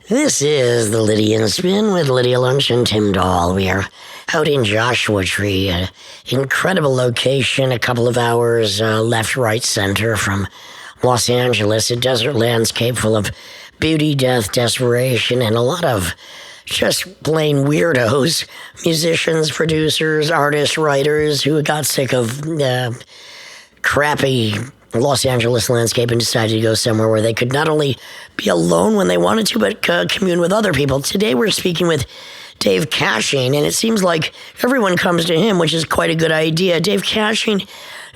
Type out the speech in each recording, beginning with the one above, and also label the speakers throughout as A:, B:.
A: This is the Lydian Spin with Lydia Lunch and Tim Dahl. We are out in Joshua Tree, an incredible location, a couple of hours left, right, center from Los Angeles, a desert landscape full of beauty, death, desperation, and a lot of just plain weirdos, musicians, producers, artists, writers who got sick of crappy Los Angeles landscape and decided to go somewhere where they could not only be alone when they wanted to, but commune with other people. Today we're speaking with Dave Cashing, and it seems like everyone comes to him, which is quite a good idea. Dave Cashing,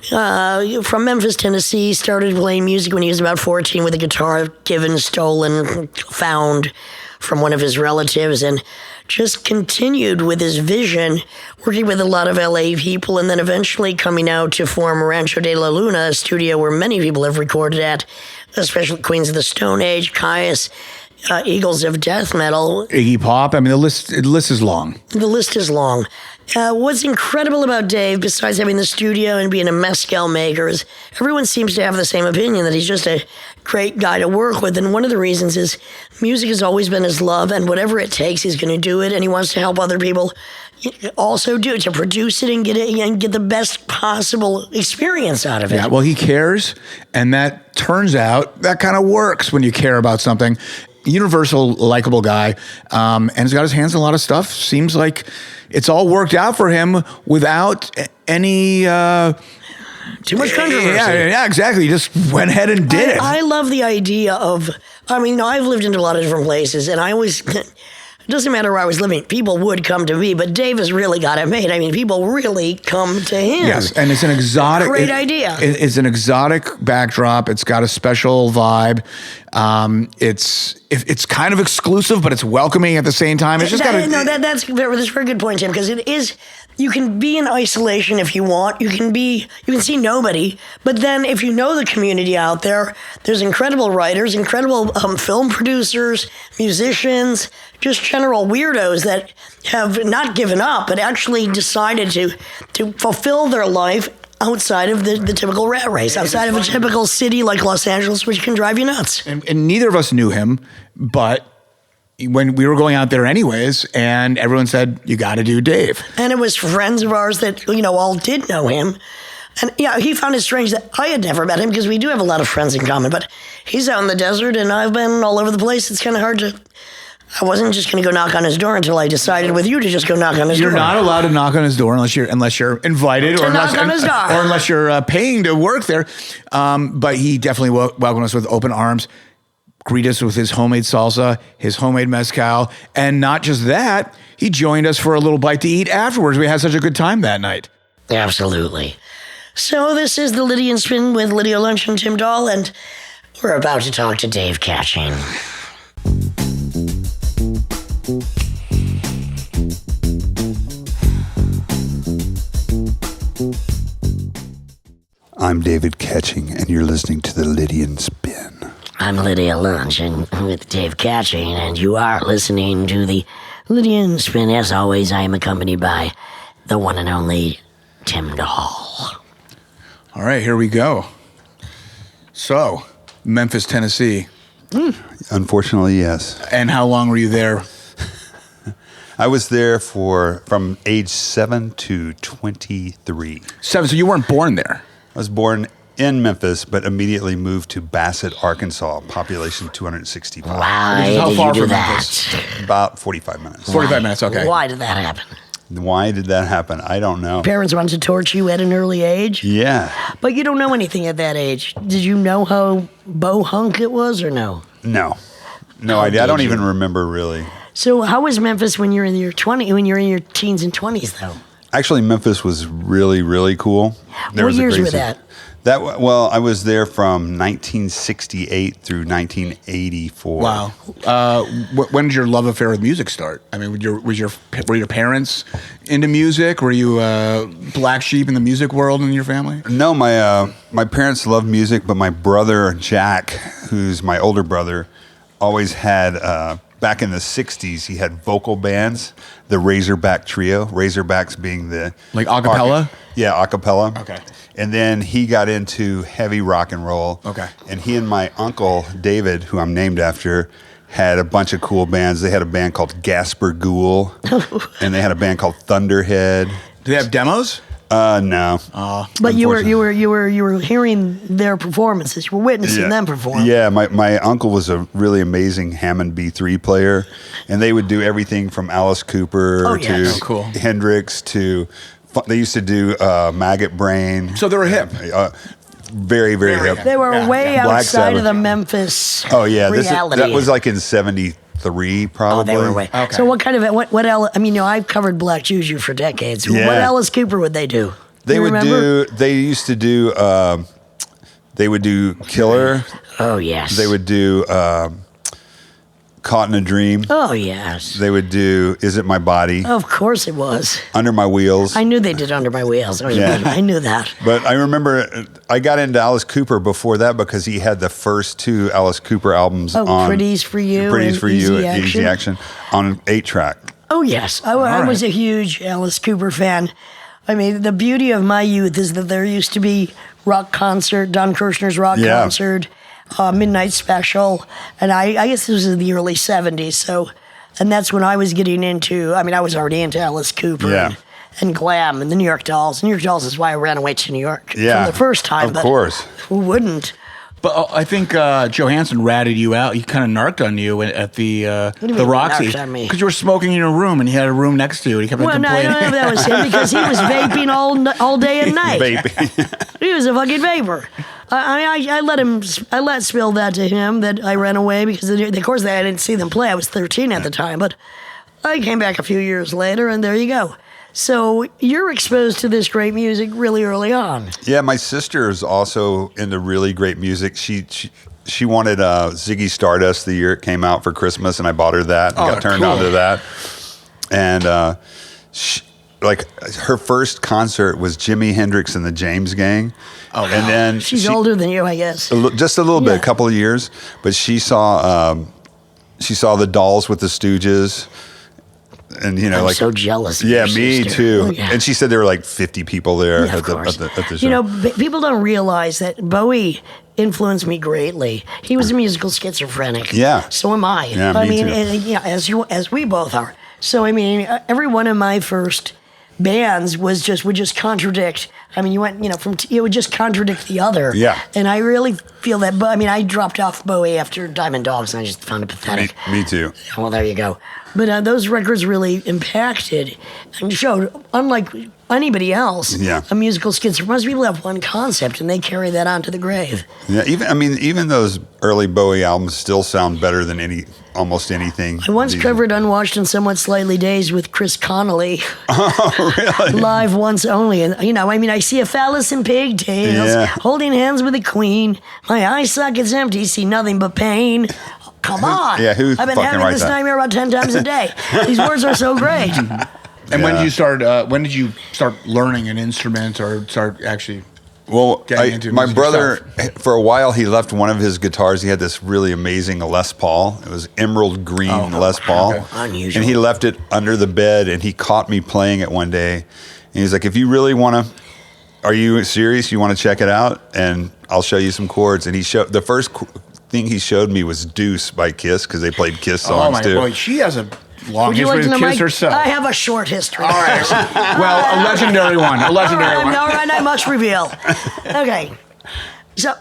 A: from Memphis, Tennessee, started playing music when he was about 14 with a guitar given, stolen, found from one of his relatives, and just continued with his vision, working with a lot of LA people, and then eventually coming out to form Rancho de la Luna, a studio where many people have recorded at, especially Queens of the Stone Age, Caius, Eagles of Death Metal.
B: Iggy Pop. I mean, the list is long.
A: The list is long. What's incredible about Dave, besides having the studio and being a mezcal maker, is everyone seems to have the same opinion that he's just a great guy to work with. And one of the reasons is music has always been his love, and whatever it takes, he's going to do it. And he wants to help other people also do it, to produce it and get the best possible experience out of it.
B: Yeah, well, he cares, and that turns out that kind of works when you care about something. Universal, likable guy, and he's got his hands in a lot of stuff. Seems like it's all worked out for him without any
A: too much controversy.
B: Yeah, exactly. He just went ahead and did it.
A: I love the idea of, I've lived in a lot of different places, and I always, it doesn't matter where I was living, people would come to me, but Dave has really got it made. I mean, people really come to him.
B: Yes, and it's an exotic...
A: Great idea.
B: It's an exotic backdrop. It's got a special vibe. It's kind of exclusive, but it's welcoming at the same time. It's just got
A: that's a very good point, Tim, because it is... You can be in isolation if you want. You can see nobody. But then if you know the community out there, there's incredible writers, incredible film producers, musicians, just general weirdos that have not given up, but actually decided to fulfill their life outside of the typical rat race, outside of a typical city like Los Angeles, which can drive you nuts.
B: And neither of us knew him, but when we were going out there anyways, and everyone said, you got to do Dave.
A: And it was friends of ours that, all did know him. And he found it strange that I had never met him, because we do have a lot of friends in common, but he's out in the desert and I've been all over the place. It's kind of hard to... I wasn't just going to go knock on his door until I decided with you to just go knock on his door.
B: You're not allowed to knock on his door unless you're invited, or unless you're paying to work there. But he definitely welcomed us with open arms, greeted us with his homemade salsa, his homemade mezcal, and not just that, he joined us for a little bite to eat afterwards. We had such a good time that night.
A: Absolutely. So this is the Lydian Spin with Lydia Lunch and Tim Dahl, and we're about to talk to Dave Cashing.
C: I'm David Catching, and you're listening to the Lydian Spin.
A: I'm Lydia Lunch and with Dave Cashing, and you are listening to the Lydian Spin. As always, I am accompanied by the one and only Tim Dahl.
B: All right, here we go. So, Memphis, Tennessee.
C: Unfortunately, yes.
B: And how long were you there?
C: I was there from age 7 to 23.
B: 7, so you weren't born there?
C: I was born in Memphis, but immediately moved to Bassett, Arkansas, population 265.
A: Why
B: how
A: did
B: far
A: you do
B: from
A: that?
B: Memphis?
C: About 45 minutes.
B: 45 minutes, okay.
A: Why did that happen?
C: Why did that happen? I don't know.
A: Parents wanted to torture you at an early age?
C: Yeah.
A: But you don't know anything at that age. Did you know how bohunk it was, or no?
C: No. No idea. I don't even remember, really.
A: So how was Memphis when you're in your teens and 20s, though?
C: Actually, Memphis was really, really cool.
A: What years were that?
C: Well, I was there from 1968 through 1984.
B: Wow. When did your love affair with music start? I mean, were your parents into music? Were you a black sheep in the music world in your family?
C: No, my parents loved music, but my brother Jack, who's my older brother, always had. Back in the 60s, he had vocal bands, the Razorback Trio, Razorbacks being the...
B: Like a cappella?
C: Yeah, a cappella.
B: Okay.
C: And then he got into heavy rock and roll.
B: Okay.
C: And he and my uncle, David, who I'm named after, had a bunch of cool bands. They had a band called Gasper Ghoul, and they had a band called Thunderhead.
B: Do they have demos?
C: No.
A: But you were hearing their performances. You were witnessing them perform.
C: Yeah, my uncle was a really amazing Hammond B3 player, and they would do everything from Alice Cooper to Hendrix to. They used to do Maggot Brain.
B: So they were hip.
C: Very, very hip.
A: They were way outside of the Memphis reality.
C: That was like in 73, probably.
A: Oh, they were way. Okay. So what kind of, what Alice, I mean, I've covered Black Juju for decades.
C: Yeah.
A: What Alice Cooper would they do?
C: They used to do, they would do Killer.
A: Oh, yes.
C: They would do Caught in a Dream.
A: Oh, yes.
C: They would do Is It My Body?
A: Of course it was.
C: Under My Wheels.
A: I knew they did Under My Wheels. I knew that.
C: But I remember I got into Alice Cooper before that because he had the first 2 Alice Cooper albums on
A: Pretty's for You
C: and Easy Action on 8-track.
A: Oh, yes. I was a huge Alice Cooper fan. I mean, the beauty of my youth is that there used to be rock concert, Don Kirshner's rock concert, Midnight Special, and I guess this was in the early 70s, so, and that's when I was getting into, I mean, I was already into Alice Cooper and glam and the New York Dolls. New York Dolls is why I ran away to New York for the first time.
C: Of course.
A: Who wouldn't?
B: But I think Johansson ratted you out. He kind of narked on you at the Roxy because you were smoking in your room, and he had a room next to you. And he kept complaining.
A: I don't know if that was him because he was vaping all day and night.
C: Vaping.
A: He was a fucking vapor. I let spill that to him that I ran away because of course I didn't see them play. I was 13 at the time, but I came back a few years later, and there you go. So you're exposed to this great music really early on. Yeah,
C: my sister is also into really great music. She wanted Ziggy Stardust the year it came out for Christmas, and I bought her that and got turned on to that. And her first concert was Jimi Hendrix and the James Gang. Oh, and then
A: she's older than you, I guess.
C: Just a little bit, a couple of years. But she saw the Dolls with the Stooges. And I'm
A: so jealous.
C: Yeah, me too. Oh, yeah. And she said there were like 50 people there at the show.
A: People don't realize that Bowie influenced me greatly. He was a musical schizophrenic.
C: Yeah.
A: So am I.
C: Yeah,
A: I
C: me
A: too. As we both are. So I mean, every one of my first bands would just contradict. I mean, it would just contradict the other.
C: Yeah.
A: And I really feel that. But I mean, I dropped off Bowie after Diamond Dogs, and I just found it pathetic.
C: Me too.
A: Well, there you go. But those records really impacted and showed, unlike anybody else, a musical schizophrenia. Most people have one concept, and they carry that on to the grave.
C: Yeah, even those early Bowie albums still sound better than almost anything.
A: I once covered Unwashed and Somewhat Slightly Dazed with Chris Connolly.
C: Oh, really?
A: Live once only. And, I see a phallus in pigtails, holding hands with a queen. My eye socket's empty, see nothing but pain. Come on.
C: Yeah,
A: I've been having this nightmare about 10 times a day. These words are so great.
B: And when did you start learning an instrument or start actually getting into
C: my brother,
B: yourself?
C: For a while, he left one of his guitars. He had this really amazing Les Paul. It was emerald green Les Paul.
A: Okay. Unusual.
C: And he left it under the bed, and he caught me playing it one day. And he's like, if you really want to, are you serious? You want to check it out? And I'll show you some chords. And the first thing he showed me was Deuce by Kiss, because they played Kiss songs too.
B: Boy, she has a long history with Kiss herself.
A: I have a short history.
B: All right. Well, a legendary one. All right,
A: I must reveal. Okay. So,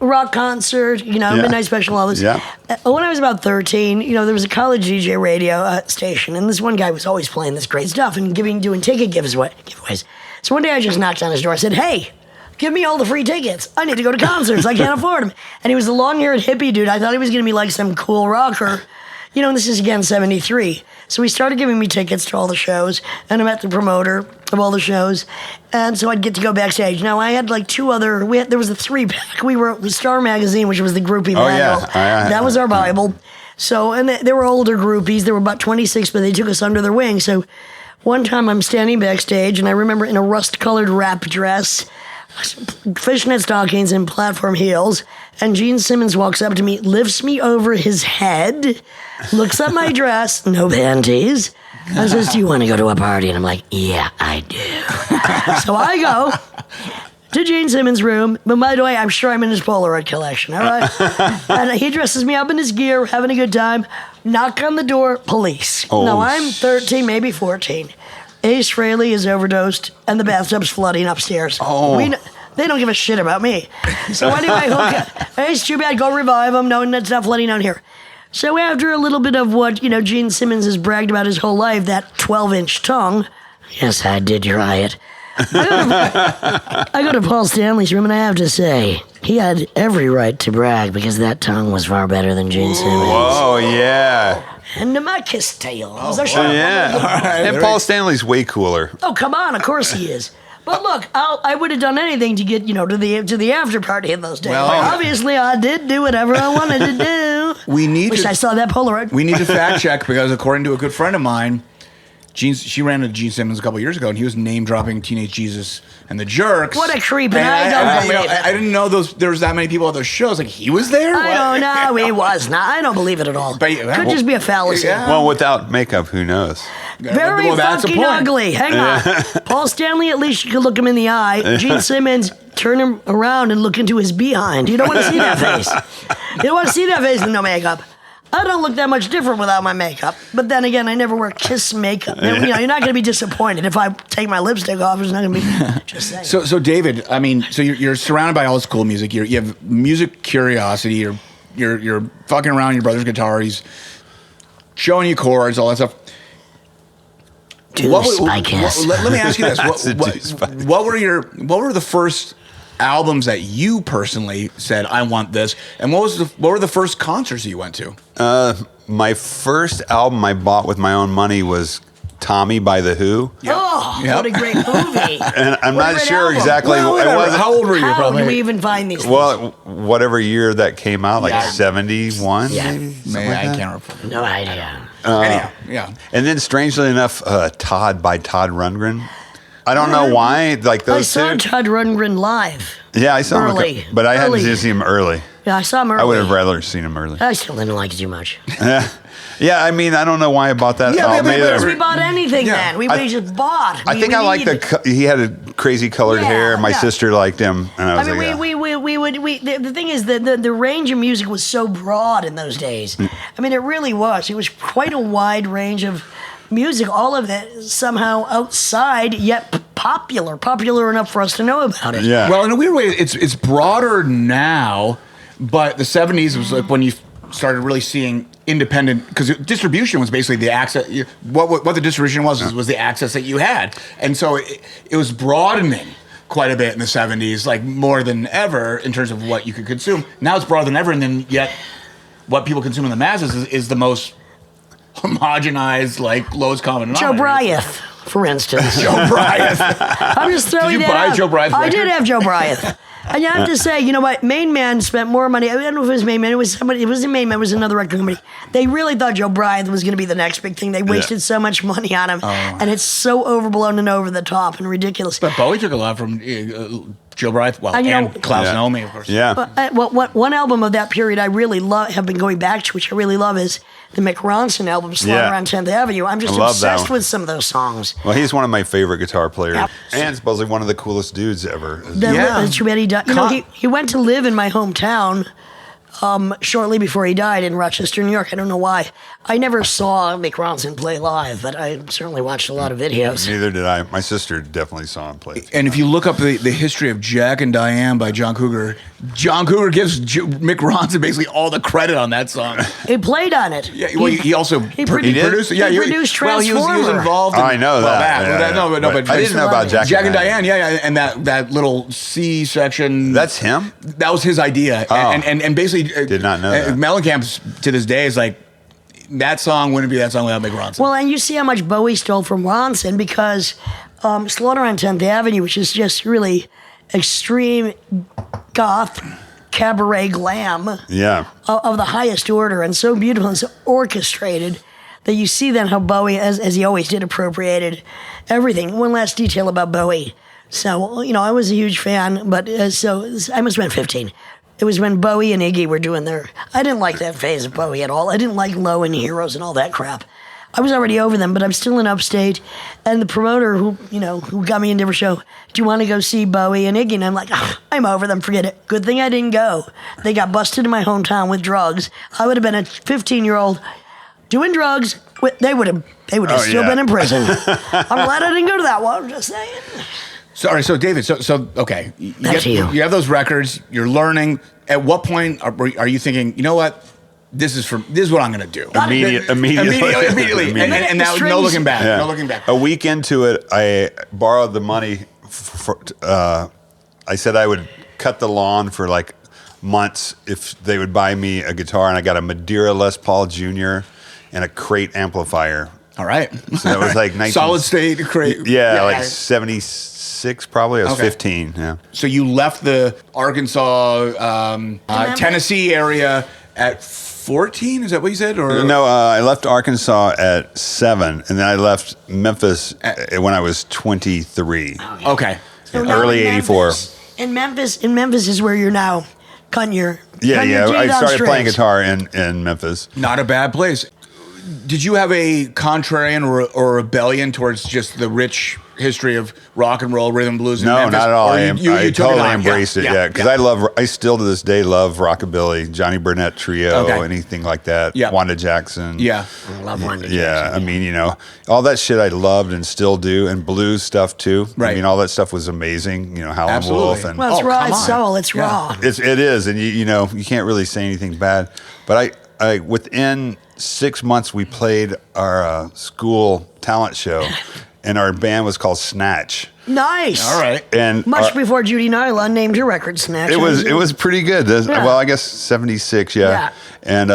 A: rock concert, Midnight Special, all this.
C: Yeah.
A: When I was about 13, there was a college DJ radio station, and this one guy was always playing this great stuff and doing ticket giveaways. So one day I just knocked on his door. I said, hey, give me all the free tickets. I need to go to concerts. I can't afford them. And he was a long-haired hippie dude. I thought he was going to be like some cool rocker. This is again 73. So he started giving me tickets to all the shows, and I met the promoter of all the shows. And so I'd get to go backstage. Now, I had like there was a 3-pack. We were with Star Magazine, which was the groupie manual. That was our Bible. So, and they were older groupies. They were about 26, but they took us under their wing. So one time I'm standing backstage, and I remember in a rust-colored wrap dress, fishnet stockings and platform heels, and Gene Simmons walks up to me, lifts me over his head, looks at my dress, no panties, and says, do you want to go to a party? And I'm like, yeah, I do. So I go, to Gene Simmons' room. But by the way, I'm sure I'm in his Polaroid collection, all right? And he dresses me up in his gear, having a good time. Knock on the door, police.
C: Oh,
A: now, I'm 13, maybe 14. Ace Frehley is overdosed, and the bathtub's flooding upstairs.
C: Oh.
A: They don't give a shit about me. So anyway, hey, it's too bad. Go revive him. No, it's not flooding out here. So after a little bit of what, Gene Simmons has bragged about his whole life, that 12-inch tongue. Yes, I did try it. I go to Paul Stanley's room, and I have to say, he had every right to brag because that tongue was far better than Gene Simmons.
C: Oh, yeah.
A: And my kiss tail.
C: Yeah. And Paul Stanley's way cooler.
A: Oh, come on. Of course he is. But look, I would have done anything to get, to the after party in those days.
B: Well,
A: obviously, I did do whatever I wanted to do. Wish I saw that Polaroid.
B: We need to fact check because according to a good friend of mine, she ran into Gene Simmons a couple years ago, and he was name dropping Teenage Jesus and the Jerks.
A: What a creep! And I don't believe it.
B: I didn't know there was that many people at those shows. Like he was there.
A: I don't know. He was not. I don't believe it at all. Could just be a fallacy.
B: Yeah.
C: Well, without makeup, who knows?
A: Very fucking ugly. Hang on. Paul Stanley, at least you could look him in the eye. Gene Simmons, turn him around and look into his behind. You don't want to see that face. You don't want to see that face with no makeup. I don't look that much different without my makeup. But then again, I never wear Kiss makeup. You're not going to be disappointed if I take my lipstick off. It's not going to be just saying.
B: So David, I mean, so you're surrounded by all this cool music. You have music curiosity. You're fucking around your brother's guitar. He's showing you chords, all that stuff.
A: Let
B: me ask you this: what were the first albums that you personally said I want this, and what were the first concerts you went to?
C: My first album I bought with my own money was Tommy by The Who.
A: Yep. Oh, what a great movie!
C: And I'm not sure
A: album.
C: exactly.
B: Well, how old were you?
A: How do we even find these things?
C: Well, whatever year that came out, like 71.
A: Yeah,
B: I can't remember.
A: No idea.
B: Anyhow, yeah.
C: And then, strangely enough, Todd by Todd Rundgren. I don't know why. Like those two.
A: I saw Todd Rundgren live.
C: Yeah, I saw
A: early,
C: him, but I hadn't seen him early.
A: Yeah, I saw him early.
C: I would have rather seen him early.
A: I still didn't like it too much.
C: Yeah, I mean, I don't know why I bought that album either.
A: We bought anything then. We just bought.
C: I think I liked he had a crazy colored hair. My sister liked him, and I was
A: the thing is that the range of music was so broad in those days. I mean, it really was. It was quite a wide range of music. All of it somehow outside, yet popular enough for us to know about it.
C: Yeah.
B: Well, in a weird way, it's broader now, but the 70s was like when you started really seeing independent, because distribution was basically the access. What the distribution was the access that you had, and so it was broadening quite a bit in the 70s, like more than ever in terms of what you could consume. Now it's broader than ever, and then yet what people consume in the masses is the most homogenized, like lowest common denominator.
A: Joe Bryant, for instance.
B: Joe Bryant.
A: I'm just throwing
B: Did you
A: that
B: buy
A: out.
B: Joe Bryant's record?
A: I did have Joe Bryant. And you have to say, you know what? Main Man spent more money. I don't know if it was Main Man. It was somebody. It wasn't Main Man. It was another record company. They really thought Joe Bryant was going to be the next big thing. They wasted so much money on him, and it's so overblown and over the top and ridiculous.
B: But Bowie took a lot from Joe Bryant, and Klaus Nomi, of course.
C: Yeah.
A: One album of that period I really have been going back to, which I really love, is the Mick Ronson album, Slaughter on 10th Avenue. I'm just obsessed with some of those songs.
C: Well, he's one of my favorite guitar players, and supposedly one of the coolest dudes ever.
A: Too bad he died. You know, he went to live in my hometown shortly before he died in Rochester, New York. I don't know why. I never saw Mick Ronson play live, but I certainly watched a lot of videos.
C: Neither did I. My sister definitely saw him play.
B: And if you look up the history of Jack and Diane by John Cougar, John Cougar gives Mick Ronson basically all the credit on that song.
A: He played on it.
B: Yeah, well, he also produced it. Yeah,
A: he produced Transformer.
B: Well, he was involved in
C: I know that.
B: But
C: I didn't know about Jack
B: and Diane. Yeah, and that little C section.
C: That's him?
B: That was his idea.
C: Oh.
B: And basically
C: did not know that.
B: Mellencamp to this day is like, that song wouldn't be that song without Mick Ronson.
A: Well, and you see how much Bowie stole from Ronson, because Slaughter on 10th Avenue, which is just really extreme goth cabaret glam of the highest order, and so beautiful and so orchestrated that you see then how Bowie, as he always did, appropriated everything. One last detail about Bowie. So, I was a huge fan, but I must have been 15. It was when Bowie and Iggy were doing I didn't like that phase of Bowie at all. I didn't like Low and Heroes and all that crap. I was already over them, but I'm still in upstate. And the promoter who got me into a show, do you want to go see Bowie and Iggy? And I'm like, I'm over them, forget it. Good thing I didn't go. They got busted in my hometown with drugs. I would have been a 15-year-old doing drugs. They would have still been in prison. I'm glad I didn't go to that one, I'm just saying.
B: Sorry, so David, okay.
A: Back to you.
B: You have those records, you're learning. At what point are you thinking, you know what? This is what I'm going to do. Immediately. And now no looking back.
C: Yeah.
B: No looking back.
C: A week into it, I borrowed the money. I said I would cut the lawn for like months if they would buy me a guitar, and I got a Madeira Les Paul Jr. and a crate amplifier.
B: All right.
C: So that was like 19...
B: Solid state crate.
C: Yeah, like 76 probably. I was 15. Yeah.
B: So you left the Arkansas, Tennessee area at 14? Is that what you said? Or
C: no, I left Arkansas at 7, and then I left Memphis when I was 23.
B: Okay.
A: So
C: early '84.
A: In Memphis is where you're now cutting your
C: I started playing guitar in Memphis.
B: Not a bad place. Did you have a contrarian or rebellion towards just the rich history of rock and roll, rhythm, blues?
C: No,
B: Memphis?
C: not at all. I totally
B: embraced
C: it. Yeah, because I still to this day love rockabilly, Johnny Burnett Trio, anything like that.
B: Yeah.
C: Wanda Jackson.
B: Yeah,
A: I love Wanda Jackson.
C: Yeah, I mean, all that shit I loved and still do, and blues stuff too.
B: Right.
C: I mean, all that stuff was amazing. Howlin' Wolf and
A: it's raw. It's soul. It's raw.
C: It is, and you can't really say anything bad. But I within 6 months we played our school talent show. And our band was called Snatch.
A: Nice.
B: All right.
C: And
A: much before Judy Nyla named her record Snatch.
C: It was pretty good. Well, I guess 76, yeah. And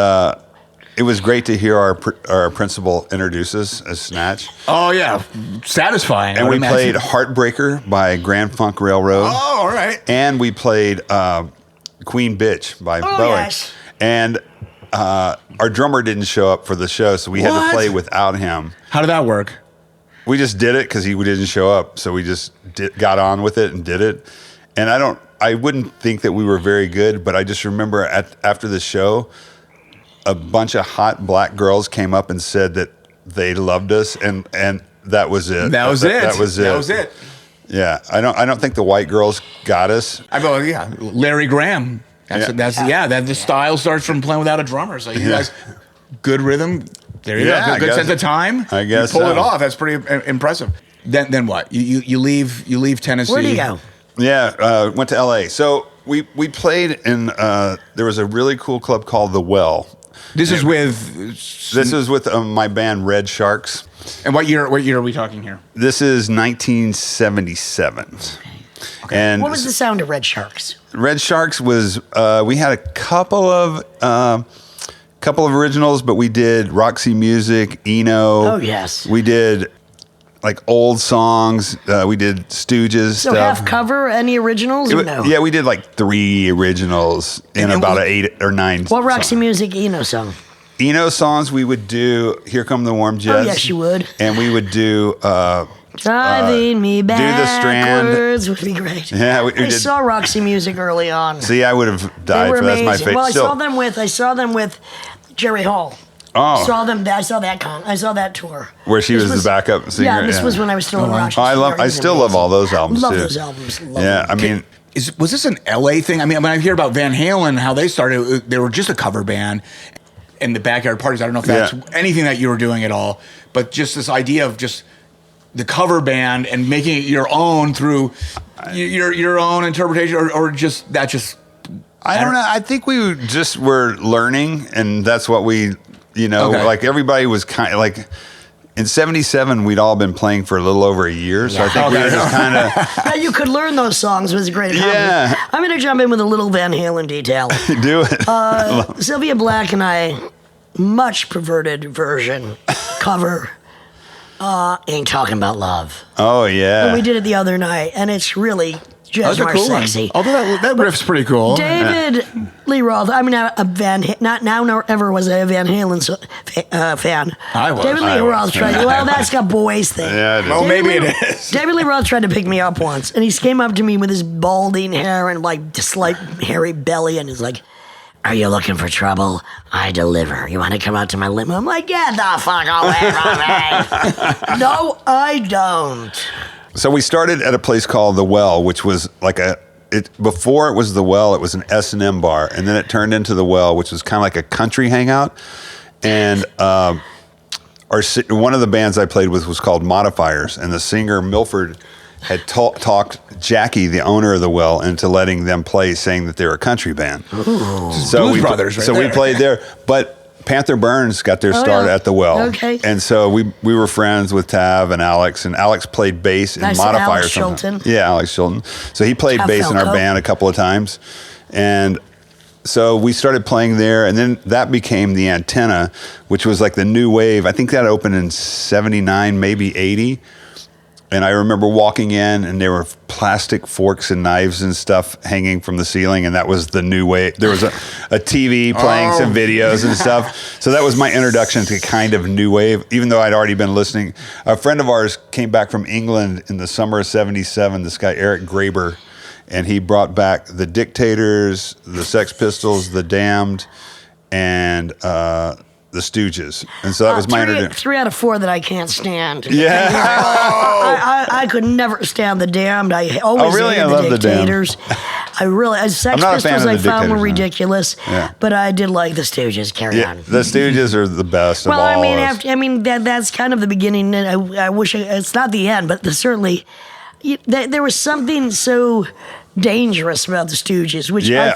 C: it was great to hear our principal introduce us as Snatch.
B: Oh yeah, satisfying.
C: And we played Heartbreaker by Grand Funk Railroad.
B: Oh, all right.
C: And we played Queen Bitch by Bowie.
A: Yes.
C: And our drummer didn't show up for the show, so we had to play without him.
B: How did that work?
C: We just did it because he didn't show up, so we just got on with it and did it. And I wouldn't think that we were very good, but I just remember after the show, a bunch of hot black girls came up and said that they loved us, and that was it.
B: That was it.
C: Yeah, I don't think the white girls got us.
B: Larry Graham. The style starts from playing without a drummer. So you guys, good rhythm. There you go. Good sense of time.
C: I guess
B: you pull it off. That's pretty impressive. Then what? You leave Tennessee.
A: Where'd you go?
C: Yeah, went to L.A. So we played in. There was a really cool club called The Well.
B: This is
C: with my band Red Sharks.
B: And what year are we talking here?
C: This is 1977.
A: Okay.
C: And
A: what was the sound of Red Sharks?
C: Red Sharks was we had a couple of originals, but we did Roxy Music, Eno.
A: Oh yes.
C: We did like old songs. We did Stooges
A: so
C: stuff.
A: Half cover, any originals or no?
C: Yeah, we did like 3 originals in about 8 or 9.
A: What Roxy Music Eno song?
C: Eno songs we would do Here Come the Warm Jets.
A: Oh yes, you would.
C: And we would do
A: Driving me backwards would be great.
C: Yeah,
A: I saw Roxy Music early on.
C: See, I would have died for that's my favorite.
A: Well, I saw them with Jerry Hall.
C: Oh,
A: I saw that tour
C: where she was the backup singer.
A: Yeah, this was when I was still in Rancho.
C: I still love all those albums.
A: Love
C: too.
A: those albums.
C: I mean,
B: was this an LA thing? I mean, when I hear about Van Halen, how they started, they were just a cover band in the backyard parties. I don't know if that's anything that you were doing at all, but just this idea of just the cover band and making it your own through your own interpretation, or just that just.
C: I don't know. I think we just were learning, and that's what we, like everybody was kind of like in '77. We'd all been playing for a little over a year, so I think we were just kind of.
A: That you could learn those songs was a great accomplishment.
C: Yeah.
A: I'm going to jump in with a little Van Halen detail.
C: Do it.
A: Sylvia Black and I, much perverted version cover. Ain't Talking About Love.
C: Oh yeah.
A: And we did it the other night, and it's really just more sexy.
B: Although that riff's pretty cool.
A: David Lee Roth. I mean, not now nor ever was I a Van Halen fan.
B: I was.
A: David Lee Roth tried. Well, that's got boys thing.
C: Yeah.
B: Maybe it is.
A: David Lee Roth tried to pick me up once, and he came up to me with his balding hair and like slight hairy belly, and he's like, Are you looking for trouble? I deliver. You want to come out to my limo? I'm like, get the fuck away from me. No, I don't.
C: So we started at a place called The Well, which was like before it was The Well, it was an S&M bar. And then it turned into The Well, which was kind of like a country hangout. And one of the bands I played with was called Modifiers. And the singer, Milford, had talked Jackie, the owner of The Well, into letting them play, saying that they're a country band.
B: Ooh. So Blues Brothers, right? So
C: we played there, but Panther Burns got their start at The Well.
A: Okay.
C: And so we were friends with Tav and Alex played bass in Modifiers.
A: Alex Chilton.
C: Yeah, Alex Chilton. So he played bass in our band a couple of times, and so we started playing there, and then that became the Antenna, which was like the new wave. I think that opened in 79, maybe 80. And I remember walking in, and there were plastic forks and knives and stuff hanging from the ceiling, and that was the new wave. There was a TV playing some videos and stuff. So that was my introduction to kind of new wave, even though I'd already been listening. A friend of ours came back from England in the summer of 77, this guy Eric Graeber, and he brought back the Dictators, the Sex Pistols, the Damned, and the Stooges. And so that was my introduction.
A: 3 out of 4 that I can't stand.
C: Yeah.
A: I could never stand the Damned. I always hated the Dictators. Sex Pistols I found were ridiculous, but I did like the Stooges. Carry on.
C: The Stooges are the best of all.
A: That's kind of the beginning, and I wish it's not the end, but certainly there was something so dangerous about the Stooges, which I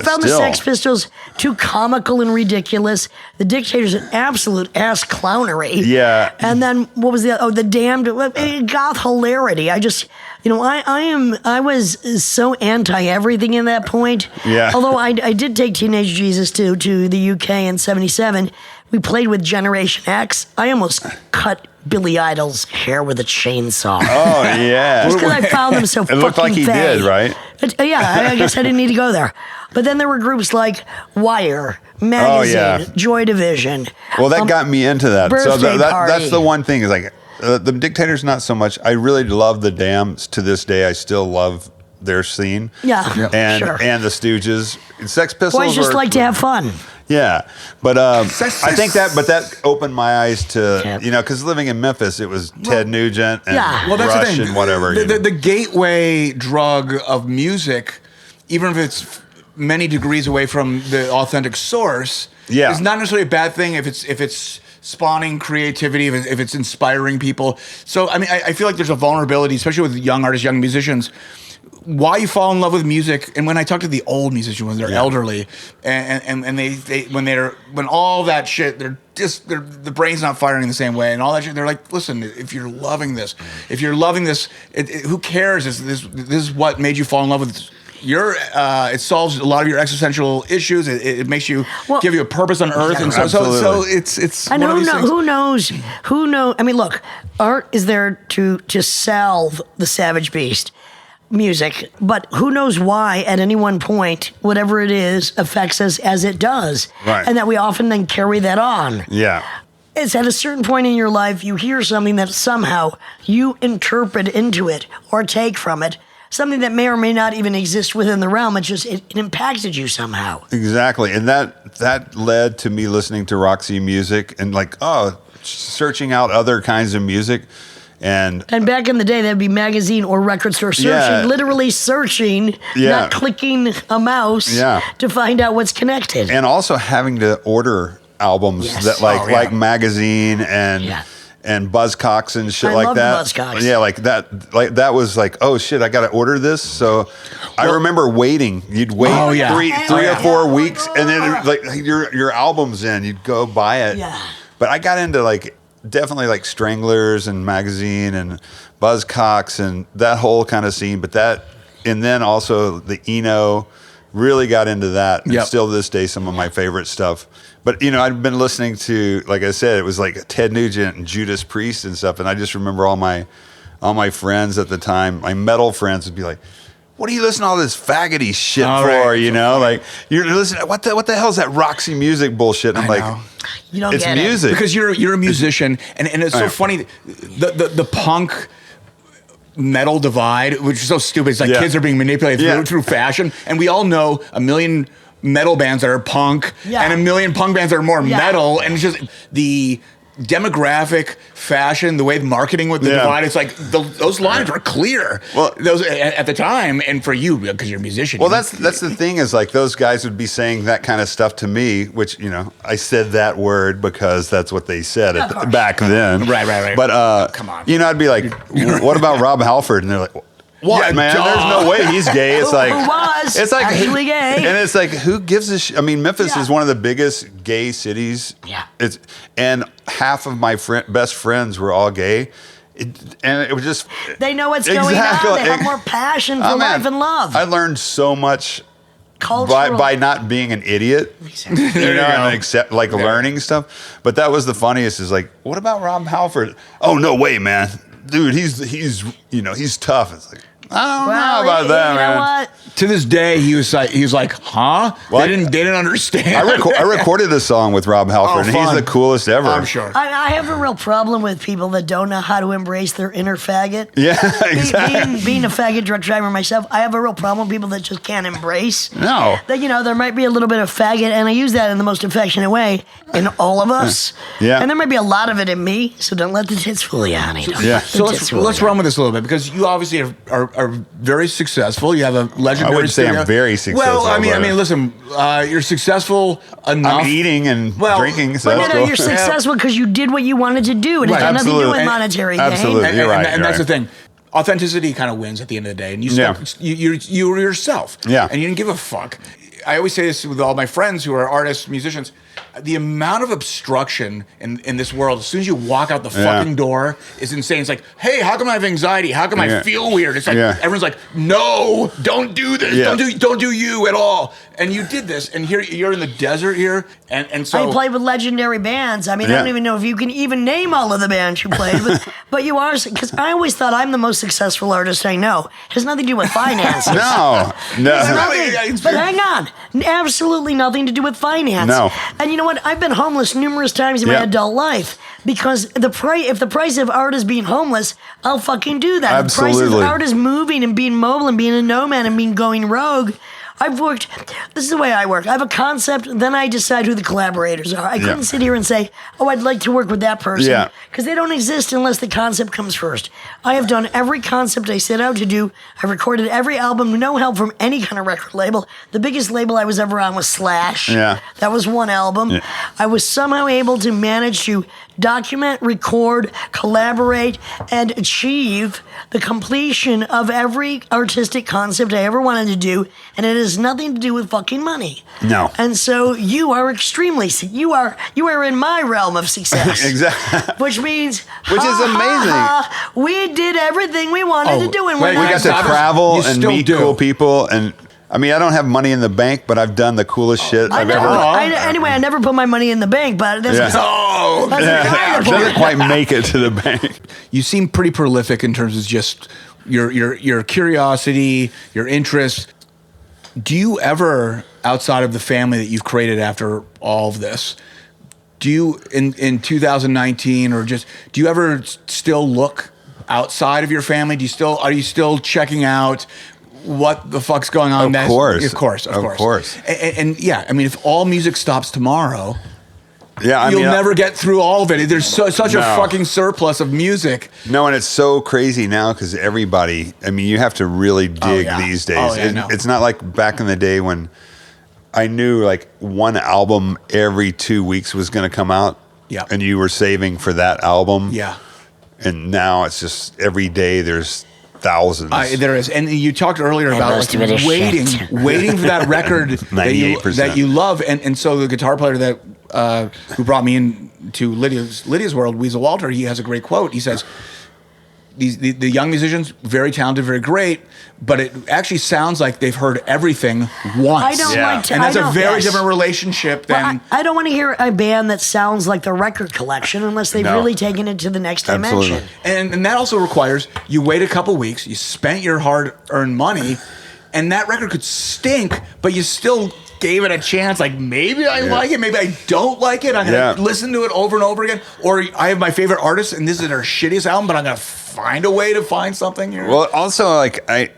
A: found the Sex Pistols too comical and ridiculous. The Dictators an absolute ass clownery.
C: Yeah.
A: And then what was the Damned goth hilarity. I just I was so anti everything in that point.
C: Yeah.
A: Although I did take Teenage Jesus to the UK in 77. We played with Generation X. I almost cut Billy Idol's hair with a chainsaw.
C: Oh, yeah.
A: Just because I found them so fucking
C: It looked like he did, right?
A: Yeah, I guess I didn't need to go there. But then there were groups like Wire, Magazine, Joy Division.
C: Well, that got me into that.
A: Birthday Party.
C: That's the one thing is like the Dictators, not so much. I really love the Damned. To this day, I still love their scene.
A: Yeah,
C: and the Stooges. Sex Pistols.
A: Boys just like to have fun.
C: Yeah, but I think that opened my eyes to because living in Memphis, it was Ted Nugent and Rush and whatever.
B: The gateway drug of music, even if it's many degrees away from the authentic source, is not necessarily a bad thing if it's spawning creativity, if it's inspiring people. So I mean, I feel like there's a vulnerability, especially with young artists, young musicians. Why you fall in love with music, and when I talk to the old musicians when they're elderly, and they when all that shit, the brain's not firing the same way, and all that shit, they're like, listen, if you're loving this, who cares? This is what made you fall in love with this. It solves a lot of your existential issues. It makes you give you a purpose on earth, and so it's.
A: And who knows? I mean, look, art is there to salve the savage beast. Music, but who knows why at any one point, whatever it is, affects us as it does.
C: Right.
A: And that we often then carry that on.
C: Yeah.
A: It's at a certain point in your life, you hear something that somehow you interpret into it or take from it, something that may or may not even exist within the realm. It impacted you somehow.
C: Exactly. And that led to me listening to Roxy music and searching out other kinds of music. And
A: back in the day, that'd be magazine or record store searching, literally searching, not clicking a mouse to find out what's connected.
C: And also having to order albums that like magazine and Buzzcocks and shit like that.
A: Buzzcocks.
C: Yeah, like that was like, oh shit, I got to order this. So I remember waiting. You'd wait three or 4 weeks, and then like your album's in. You'd go buy it.
A: Yeah.
C: But I got into definitely like Stranglers and magazine and Buzzcocks and that whole kind of scene. And then also the Eno, really got into that. And still to this day, some of my favorite stuff. But, I've been listening to, like I said, it was like Ted Nugent and Judas Priest and stuff. And I just remember all my friends at the time, my metal friends would be like, what are you listening to all this faggoty shit for? Right. Like you're listening. What the hell is that Roxy music bullshit? And I'm like,
A: you don't
C: it's
A: get
C: music
B: because you're a musician, and it's so funny. The punk metal divide, which is so stupid. It's like kids are being manipulated through fashion, and we all know a million metal bands that are punk and a million punk bands that are more metal, and it's just the demographic, fashion, the way the marketing with the divide, it's like those lines were clear. Well, those at the time, and for you because you're a musician.
C: Well, that's the thing is like those guys would be saying that kind of stuff to me, which I said that word because that's what they said back then.
B: Right.
C: But
B: come on,
C: I'd be like, what about Rob Halford? And they're like, what, man? There's no way he's gay. It's like
A: who was
C: it's like
A: actually gay,
C: and it's like who gives a shit? I mean, Memphis is one of the biggest gay cities.
A: Yeah,
C: and half of my best friends were all gay, and it was just
A: they know what's going on. They have more passion for life and love.
C: I learned so much
A: cultural
C: by not being an idiot, and accept learning stuff. But that was the funniest. Is like, what about Rob Halford? Oh no way, man. Dude, he's tough. It's like, I don't know about that, man.
A: What?
B: To this day, he was like, huh? Well, they didn't understand.
C: I recorded a song with Rob Halford, and he's the coolest ever.
B: I'm sure.
A: I have a real problem with people that don't know how to embrace their inner faggot.
C: Yeah, exactly.
A: Being a faggot truck driver myself, I have a real problem with people that just can't embrace.
C: No.
A: That, there might be a little bit of faggot, and I use that in the most affectionate way, in all of us.
C: Yeah.
A: And there might be a lot of it in me, so don't let the tits fool you, honey.
B: So let's run with this a little bit, because you obviously are very successful. You have a legendary.
C: I wouldn't say I'm very successful.
B: Well, I mean, listen, you're successful enough.
C: I'm eating and drinking. So
A: but you're successful because you did what you wanted to do. It has nothing to do with monetary gain.
C: Absolutely, you're right.
B: And that's the thing. Authenticity kind of wins at the end of the day, and you were yourself.
C: Yeah,
B: and you didn't give a fuck. I always say this with all my friends who are artists, musicians. The amount of obstruction in this world, as soon as you walk out the fucking door, is insane. It's like, hey, how come I have anxiety? How come I feel weird? It's like everyone's like, no, don't do this. Don't do you at all. And you did this, and here you're in the desert here, and so
A: I played with legendary bands. I mean, I don't even know if you can even name all of the bands you played with, but you are, because I always thought I'm the most successful artist I know. It has nothing to do with finances.
C: No.
A: But hang on, absolutely nothing to do with finance.
C: No.
A: And you know what? I've been homeless numerous times in my adult life because if the price of art is being homeless, I'll fucking do that.
C: Absolutely.
A: If the price of art is moving and being mobile and being a nomad and going rogue. This is the way I work. I have a concept, then I decide who the collaborators are. I couldn't sit here and say, oh, I'd like to work with that person. Because they don't exist unless the concept comes first. I have done every concept I set out to do. I recorded every album, no help from any kind of record label. The biggest label I was ever on was Slash. That was one album. I was somehow able to manage to document, record, collaborate, and achieve the completion of every artistic concept I ever wanted to do, and it has nothing to do with fucking money.
C: No.
A: And so you are you are in my realm of success.
C: Exactly.
A: Which means
C: is amazing.
A: We did everything we wanted to do, and
C: we got to travel and meet cool people, and I mean, I don't have money in the bank, but I've done the coolest shit I've ever.
A: Anyway, I never put my money in the bank, but that's
C: doesn't quite make it to the bank.
B: You seem pretty prolific in terms of just your curiosity, your interests. Do you ever, outside of the family that you've created after all of this, do you in 2019 or just do you ever still look outside of your family? Are you still checking out what the fuck's going on?
C: Of course.
B: And yeah, I mean, if all music stops tomorrow, you'll never get through all of it. There's such a fucking surplus of music.
C: No, and it's so crazy now because everybody, I mean, you have to really dig these days. It's not like back in the day when I knew like one album every 2 weeks was going to come out.
B: Yeah.
C: And you were saving for that album.
B: Yeah.
C: And now it's just every day there's thousands.
B: There is, and you talked earlier about like waiting for that record that you love, and so the guitar player that who brought me into Lydia's world, Weasel Walter, he has a great quote. He says, the young musicians, very talented, very great, but it actually sounds like they've heard everything once.
A: I don't like to,
B: and that's a very different relationship than.
A: I don't want to hear a band that sounds like the record collection unless they've really taken it to the next dimension.
B: And that also requires you wait a couple weeks, you spent your hard-earned money, and that record could stink, but you still gave it a chance. Like, maybe I like it, maybe I don't like it. I'm going to listen to it over and over again. Or I have my favorite artist, and this is their shittiest album, but I'm going to find a way to find something.
C: Well, also, like, I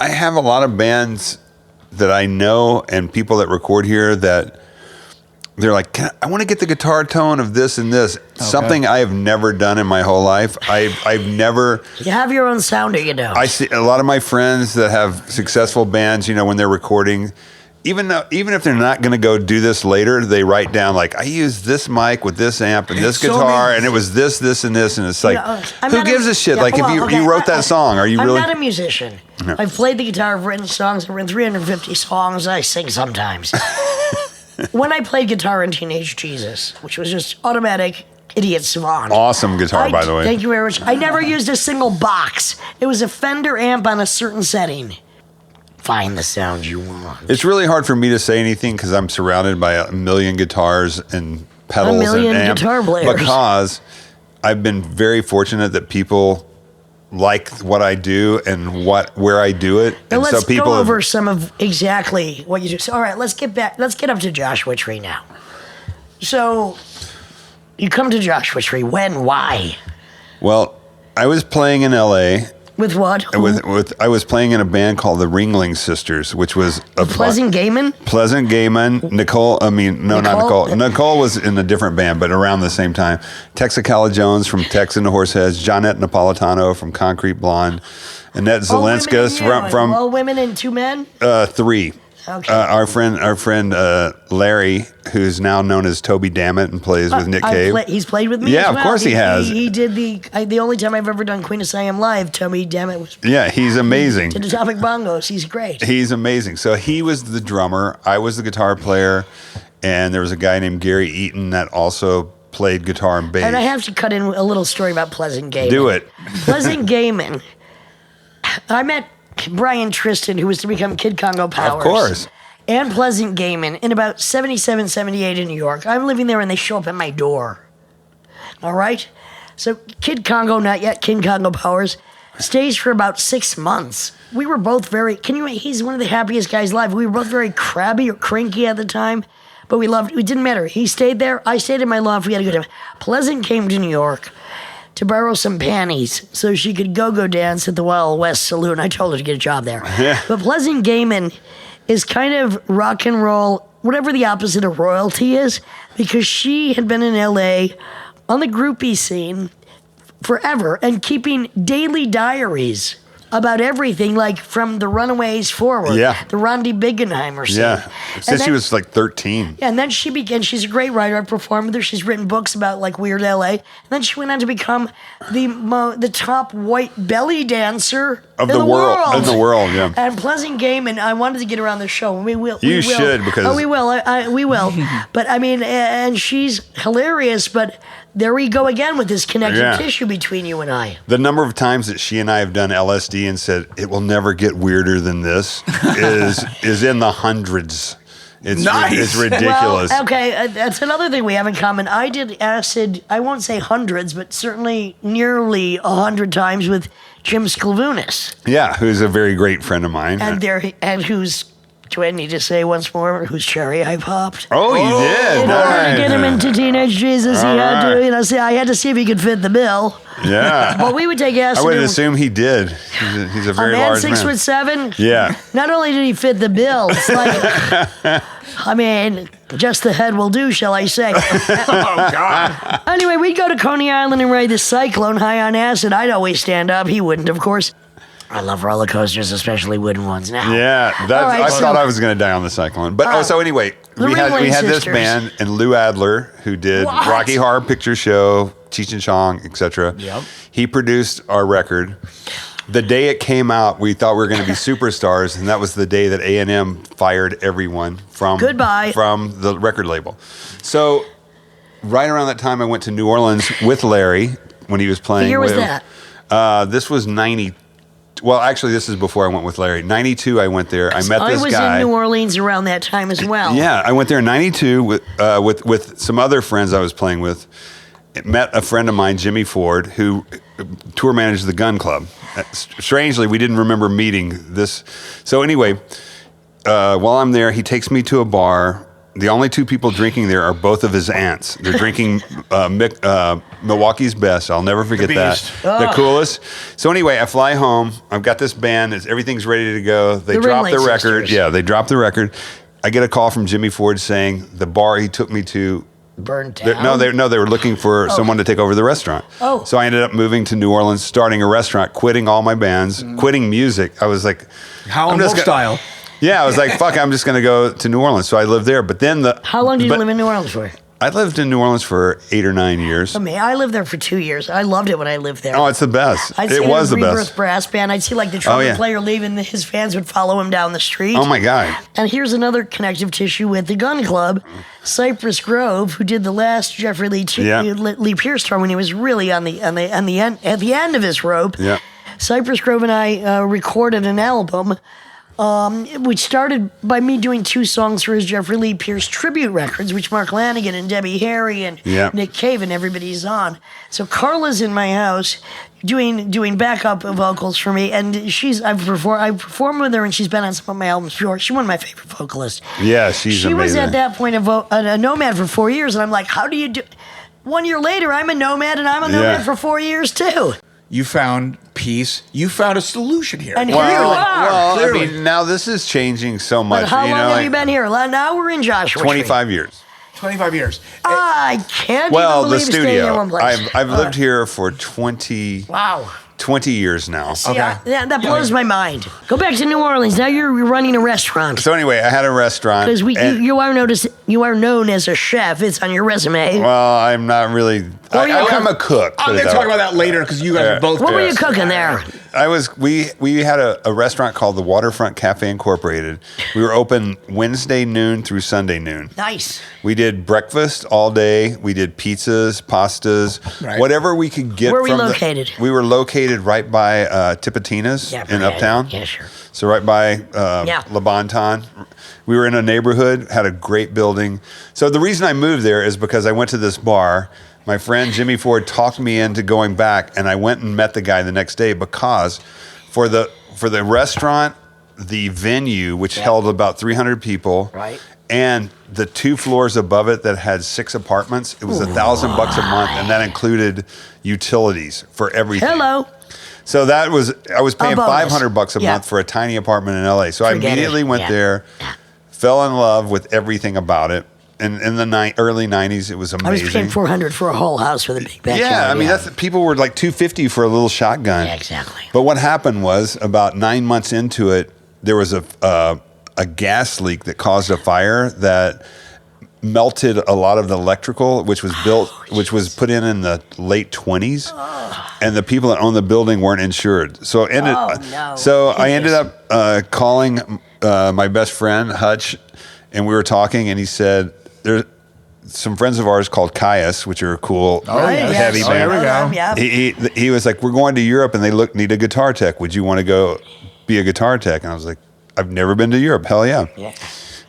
C: have a lot of bands that I know and people that record here that they're like, I want to get the guitar tone of this and this. Okay. Something I have never done in my whole life. I've never.
A: You have your own sound or you don't?
C: I see a lot of my friends that have successful bands, when they're recording, even if they're not going to go do this later, they write down like, I used this mic with this amp and this guitar and it was this and this. And it's like, who gives a shit? Yeah, like if you wrote that song, are you really?
A: I'm not a musician. No. I've played the guitar, I've written songs, I've written 350 songs. I sing sometimes. When I played guitar in Teenage Jesus, which was just automatic idiot savant.
C: Awesome guitar, by the way.
A: Thank you very much. I never used a single box. It was a Fender amp on a certain setting. Find the sound you want.
C: It's really hard for me to say anything because I'm surrounded by a million guitars and pedals and amps.
A: A million guitar players.
C: Because I've been very fortunate that people like what I do and where I do it.
A: Now let's go over some of exactly what you do. So, all right, let's get up to Joshua Tree now. So you come to Joshua Tree. When? Why?
C: Well, I was playing in L.A.
A: With what?
C: I was playing in a band called the Ringling Sisters, which was a
A: Pleasant Gayman.
C: Pleasant Gayman. Nicole. Not Nicole. Nicole was in a different band, but around the same time. Texacala Jones from Tex and the Horseheads. Johnette Napolitano from Concrete Blonde. Annette Zelinskas from
A: All Women and Two Men.
C: 3. Okay. Our friend Larry, who's now known as Toby Dammit and plays with Nick Cave.
A: He's played with me.
C: Yeah,
A: as well.
C: Of course he has.
A: He did the only time I've ever done Queen of Siam live. Toby Dammit was.
C: Yeah, he's amazing.
A: Did Atomic Bongos. He's great.
C: He's amazing. So he was the drummer. I was the guitar player, and there was a guy named Gary Eaton that also played guitar and bass.
A: And I have to cut in a little story about Pleasant Gayman.
C: Do it.
A: Pleasant Gayman. I met Brian Tristan, who was to become Kid Congo Powers.
C: Of course.
A: And Pleasant Gayman in about 77, 78 in New York. I'm living there and they show up at my door. All right? So Kid Congo, not yet Kid Congo Powers, stays for about 6 months. We were both he's one of the happiest guys alive. We were both very crabby or cranky at the time, but it didn't matter. He stayed there. I stayed in my loft. We had a good time. Pleasant came to New York to borrow some panties so she could go dance at the Wild West Saloon. I told her to get a job there. Yeah. But Pleasant Gayman is kind of rock and roll, whatever the opposite of royalty is, because she had been in L.A. on the groupie scene forever and keeping daily diaries about everything, like from the Runaways forward.
C: Yeah.
A: The Rondi Biggenheimer scene.
C: Yeah. Since she was like 13.
A: Yeah, and then she began, she's a great writer. I performed with her. She's written books about like weird LA. And then she went on to become the top white belly dancer
C: of the world. In the world, yeah.
A: And Pleasant Gayman, I wanted to get her on the show. We will.
C: You should, because.
A: Oh, we will. We will. But I mean, and she's hilarious, but there we go again with this connective tissue between you and I.
C: The number of times that she and I have done LSD and said, it will never get weirder than this is in the hundreds. It's nice. It's ridiculous.
A: Well, okay, that's another thing we have in common. I did acid, I won't say hundreds, but certainly nearly 100 times with Jim Sklavounis.
C: Yeah, who's a very great friend of mine.
A: And who's, do I need to say once more, whose cherry I popped?
C: Oh, you did?
A: In order to get him into Teenage Jesus, I had to see if he could fit the bill.
C: Yeah.
A: Well, we would take acid.
C: I would assume he did. He's a very large man.
A: 6'7"?
C: Yeah.
A: Not only did he fit the bill, it's like, I mean, just the head will do, shall I say.
B: Oh, God.
A: Anyway, we'd go to Coney Island and ride the Cyclone high on acid. I'd always stand up. He wouldn't, of course. I love roller coasters, especially wooden ones now.
C: Yeah, I thought I was going to die on the Cyclone. But so anyway, we had this band and Lou Adler, who did Rocky Horror Picture Show, Cheech and Chong, etc.
A: Yep.
C: He produced our record. The day it came out, we thought we were going to be superstars, and that was the day that A&M fired everyone from the record label. So right around that time, I went to New Orleans with Larry when he was playing.
A: What year was that?
C: This was 90. Well, actually, this is before I went with Larry. 92, I went there. I met this guy.
A: I was in New Orleans around that time as well.
C: Yeah, I went there in 92 with some other friends I was playing with. Met a friend of mine, Jimmy Ford, who tour managed the Gun Club. Strangely, we didn't remember meeting this. So anyway, while I'm there, he takes me to a bar The only two people drinking there are both of his aunts. They're drinking Milwaukee's Best. I'll never forget that. The coolest. So anyway, I fly home. I've got this band. Everything's ready to go. They drop the record.
A: Sisters.
C: Yeah, they drop the record. I get a call from Jimmy Ford saying the bar he took me to
A: burned down.
C: They were looking for someone to take over the restaurant.
A: Oh.
C: So I ended up moving to New Orleans, starting a restaurant, quitting all my bands, quitting music. I was like,
B: Howlin' Wolf style.
C: Yeah, I was like, fuck, I'm just going to go to New Orleans. So I lived there. But then
A: How long did you live in New Orleans for?
C: I lived in New Orleans for 8 or 9 years.
A: I mean, I lived there for 2 years. I loved it when I lived there.
C: Oh, it's the best.
A: It was the best. Brass band. I'd see like the trumpet player leave, and his fans would follow him down the street.
C: Oh my God!
A: And here's another connective tissue with the Gun Club, Cypress Grove, who did the last Jeffrey Lee Pierce tour when he was really at the end of his rope.
C: Yeah.
A: Cypress Grove and I recorded an album. Which started by me doing 2 songs for his Jeffrey Lee Pierce tribute records, which Mark Lanigan and Debbie Harry and Nick Cave and everybody's on. So Carla's in my house doing backup vocals for me, and I performed with her, and she's been on some of my albums before. She's one of my favorite vocalists.
C: Yeah, she's amazing.
A: She was at that point a nomad for 4 years, and I'm like, how do you do? 1 year later, I'm a nomad, and I'm a nomad for 4 years too.
B: You found peace. You found a solution here.
A: And here you are.
C: Well, I mean, now this is changing so much.
A: But how long have you been here? Now we're in Joshua
C: 25
A: Tree.
C: years.
B: 25 years.
A: I can't even believe
C: the
A: staying in one
C: studio.
A: place.
C: I've lived here for 20 years now.
A: See, that blows my mind. Go back to New Orleans. Now you're running a restaurant.
C: So anyway, I had a restaurant.
A: Because you are known as a chef. It's on your resume.
C: Well, I'm not really. I'm a cook.
B: I'm going to talk about that later because you guys are both.
A: What were you cooking there?
C: We had a restaurant called the Waterfront Cafe Incorporated. We were open Wednesday noon through Sunday noon.
A: Nice.
C: We did breakfast all day. We did pizzas, pastas, whatever we could get.
A: Where were we located?
C: We were located right by Tipitina's in Uptown.
A: Yeah, sure.
C: So right by Le Bonton. We were in a neighborhood, had a great building. So the reason I moved there is because I went to this bar. My friend Jimmy Ford talked me into going back, and I went and met the guy the next day because for the restaurant, the venue, which held about 300 people, and the 2 floors above it that had 6 apartments, it was $1,000 a month, and that included utilities for everything.
A: Hello.
C: So I was paying $500 a month for a tiny apartment in LA. So I immediately went there, fell in love with everything about it. And in the early 90s, it was amazing.
A: I was paying $400 for a whole house with a big backyard.
C: Yeah, I mean, people were like $250 for a little shotgun.
A: Yeah, exactly.
C: But what happened was about 9 months into it, there was a gas leak that caused a fire that melted a lot of the electrical, which was was put in the late 20s, and the people that owned the building weren't insured. So I ended up calling my best friend Hutch, and we were talking, and he said, "There's some friends of ours called Caius, which are cool, heavy band."
B: There we go.
C: He was like, "We're going to Europe, and they need a guitar tech. Would you want to go be a guitar tech?" And I was like, "I've never been to Europe. Hell yeah!"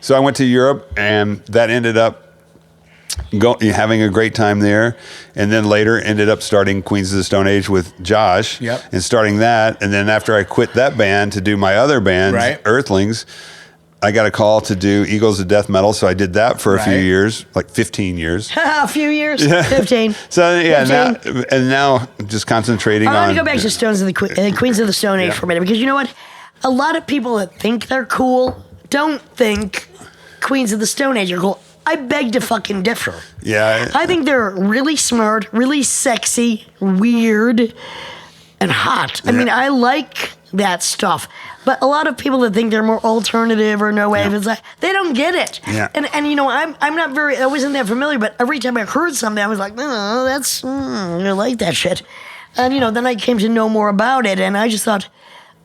C: So I went to Europe, and that ended up having a great time there. And then later ended up starting Queens of the Stone Age with Josh, and starting that. And then after I quit that band to do my other band, Earthlings, I got a call to do Eagles of Death Metal, so I did that for a few years, like 15 years.
A: A few years? 15.
C: So, yeah, 15. Now just concentrating on...
A: I want to go back to Queens of the Stone Age for a minute, because you know what? A lot of people that think they're cool don't think Queens of the Stone Age are cool. I beg to fucking differ.
C: Yeah.
A: I think they're really smart, really sexy, weird, and hot. I mean, I like that stuff. But a lot of people that think they're more alternative or no wave, it's like, they don't get it.
C: Yeah.
A: And you know, I wasn't that familiar, but every time I heard something, I was like, I like that shit. And you know, then I came to know more about it, and I just thought,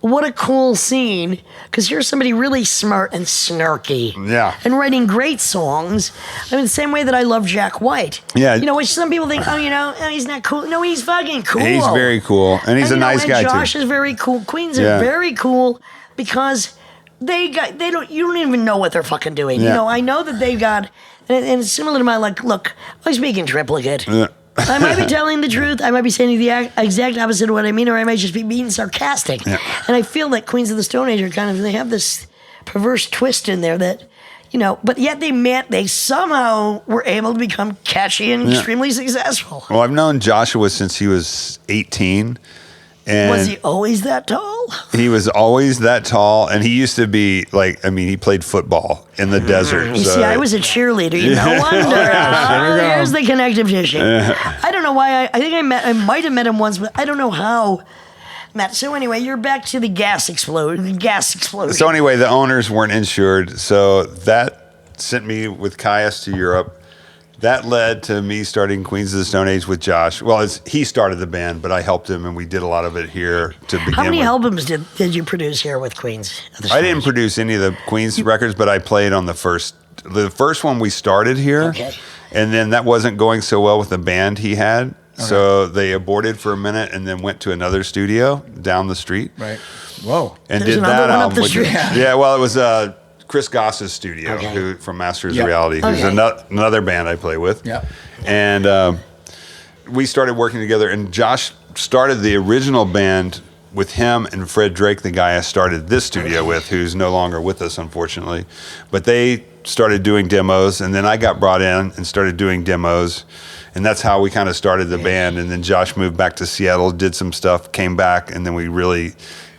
A: what a cool scene, because you're somebody really smart and snarky.
C: Yeah.
A: And writing great songs. I mean, the same way that I love Jack White.
C: Yeah.
A: You know, which some people think, he's not cool. No, he's fucking cool.
C: He's very cool. And he's a nice guy, too.
A: Josh is very cool. Queens are very cool because you don't even know what they're fucking doing.
C: Yeah.
A: You know, I know that they've got, and it's similar to my, look, I speak in triplicate.
C: Yeah.
A: I might be telling the truth. I might be saying the exact opposite of what I mean, or I might just be being sarcastic.
C: Yeah.
A: And I feel that Queens of the Stone Age they have this perverse twist in there that, but yet they somehow were able to become catchy and extremely successful.
C: Well, I've known Joshua since he was 18. And
A: was he always that tall?
C: He was always that tall, and he used to be he played football in the desert.
A: You see, I was a cheerleader. No wonder. Here's the connective tissue. I don't know why. I think I might have met him once, but I don't know how. Matt, so anyway, you're back to the gas explosion.
C: So anyway, the owners weren't insured, so that sent me with Caius to Europe. That led to me starting Queens of the Stone Age with Josh. Well, he started the band, but I helped him, and we did a lot of it here to begin with.
A: How many albums did you produce here with Queens of the Stone
C: I didn't produce any of the Queens records, but I played on the first one we started here.
A: Okay.
C: And then that wasn't going so well with the band he had. Okay. So they aborted for a minute and then went to another studio down the street.
B: Right. Whoa.
C: And
A: There's
C: did that album.
A: up the street.
C: Yeah, well, it was Chris Goss's studio, who from Masters of Reality, who's another band I play with.
B: Yeah.
C: And we started working together, and Josh started the original band with him and Fred Drake, the guy I started this studio with, who's no longer with us, unfortunately. But they started doing demos, and then I got brought in and started doing demos, and that's how we kind of started the band. And then Josh moved back to Seattle, did some stuff, came back, and then we really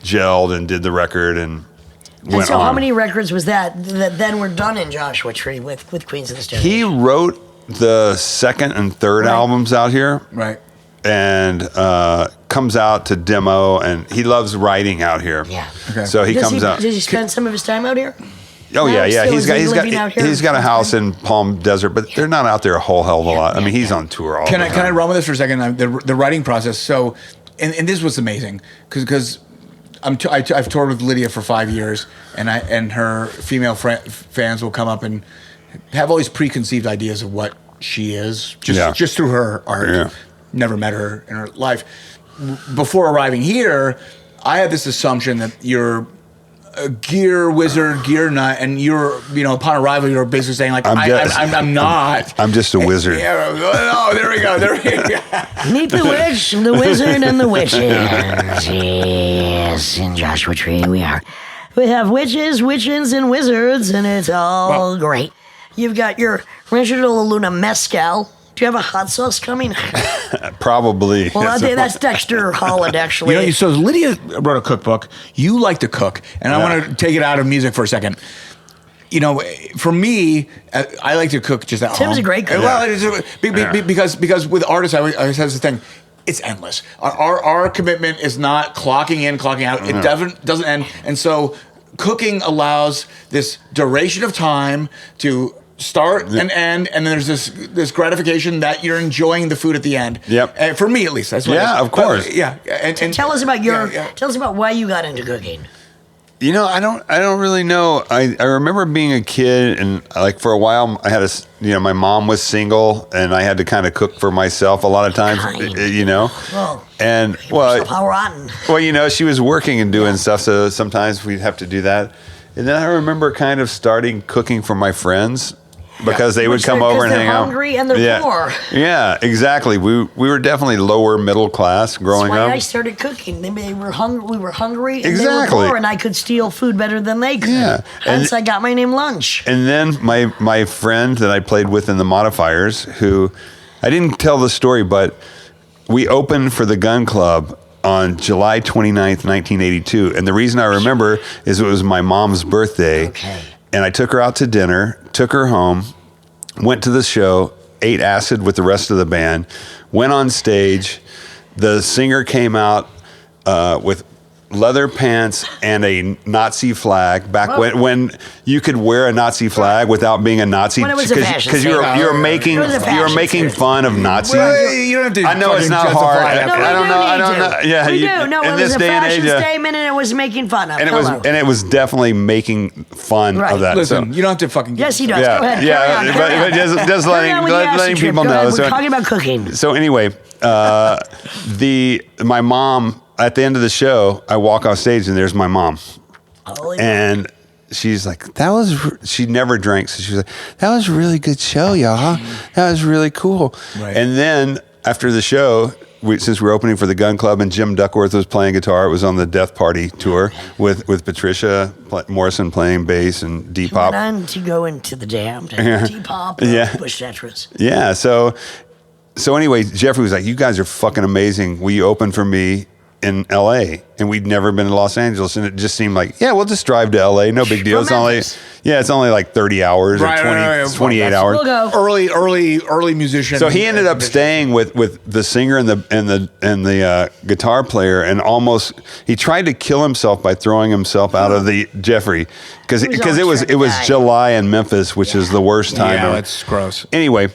C: gelled and did the record and went
A: so
C: on.
A: How many records was that then were done in Joshua Tree with Queens of the Stone Age?
C: He wrote the second and third albums out here.
B: Right.
C: And comes out to demo, and he loves writing out here.
A: Yeah.
B: Okay.
C: So he comes out.
A: Did he spend some of his time out here?
C: Oh yeah.
A: He's
C: He's got a house in Palm Desert, but they're not out there a whole hell of a lot. I mean, he's on tour all the time.
B: Can I run with this for a second? The writing process. So, and this was amazing because I've toured with Lydia for 5 years, and her female fans will come up and have all these preconceived ideas of what she is just through her art.
C: Yeah.
B: Never met her in her life. Before arriving here, I had this assumption that you're a gear wizard, gear nut, and you're, upon arrival, you're basically saying like, I'm not.
C: I'm just a wizard.
B: Oh, there we go.
A: Meet the witch, the wizard, and the witches. Yes, in Joshua Tree we are. We have witches, witchins, and wizards, and it's all great. You've got your Rancho Luna Mezcal. Do you have a hot sauce coming?
C: Probably.
A: Well, that's Dexter Holland, actually.
B: So Lydia wrote a cookbook. You like to cook, and I want to take it out of music for a second. For me, I like to cook just at home.
A: Tim's a great cook.
B: Well, because with artists, I always have this thing. It's endless. Our commitment is not clocking in, clocking out. It doesn't end, and so cooking allows this duration of time to start and end, and then there's this gratification that you're enjoying the food at the end.
C: Yep.
B: For me, at least, that's what.
C: Yeah, of course.
B: And
A: tell us about tell us about why you got into cooking.
C: I don't really know. I remember being a kid, and like for a while I had my mom was single, and I had to kind of cook for myself a lot of times.
A: How rotten.
C: Well, she was working and doing stuff, so sometimes we'd have to do that. And then I remember kind of starting cooking for my friends. Because they would come over and hang out.
A: They're hungry and they're poor.
C: Yeah, exactly. We were definitely lower middle class growing up.
A: That's why I started cooking. They were hungry. We were hungry, and
C: exactly.
A: They were poor, and I could steal food better than they could.
C: Yeah.
A: Hence, I got my name Lunch.
C: And then my friend that I played with in the Modifiers, who I didn't tell the story, but we opened for the Gun Club on July 29th, 1982. And the reason I remember is it was my mom's birthday.
A: Okay.
C: And I took her out to dinner, took her home, went to the show, ate acid with the rest of the band, went on stage. The singer came out with leather pants and a Nazi flag back when you could wear a Nazi flag without being a Nazi,
A: because
C: you're making fun of Nazis.
B: Well, you don't have to.
C: I know it's not hard. I don't know. Yeah,
A: we do. No,
C: in
A: it was
C: this
A: a
C: day and
A: fashion
C: age,
A: statement, and it was making fun of.
C: and it was definitely making fun of that.
B: Listen, you don't have to fucking.
A: Yes, he does.
C: Yeah,
A: Go ahead.
C: but just letting people know.
A: We're talking about cooking.
C: So anyway, my mom. At the end of the show, I walk off stage and there's my mom. And she's like, she never drank. So she's like, that was a really good show, y'all. That was really cool. Right. And then after the show, since we were opening for the Gun Club and Jim Duckworth was playing guitar, it was on the Death Party tour with Patricia Morrison playing bass and Depop.
A: Went on to go into the Damned, Depop, Bush Tetris.
C: Yeah. So anyway, Jeffrey was like, "You guys are fucking amazing. Will you open for me in L.A.?" And we'd never been to Los Angeles, and it just seemed like, yeah, we'll just drive to L.A. No big deal. It's only like 30 hours or 28 hours.
A: We'll go.
B: Early musician.
C: So he ended up staying with the singer and the guitar player, and he tried to kill himself by throwing himself out of the Jeffrey because it was July in Memphis, which is the worst time.
B: Yeah, it's gross.
C: Anyway.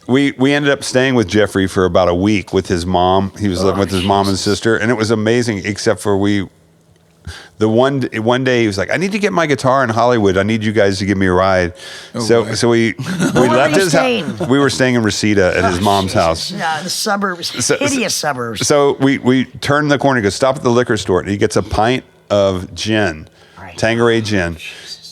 C: We ended up staying with Jeffrey for about a week with his mom. He was living with his mom and sister, and it was amazing. Except for one day he was like, "I need to get my guitar in Hollywood. I need you guys to give me a ride." So we left his house. We were staying in Reseda at his mom's house.
A: Yeah, the suburbs, hideous suburbs.
C: So we turned the corner, go stop at the liquor store, and he gets a pint of gin, Tanqueray gin,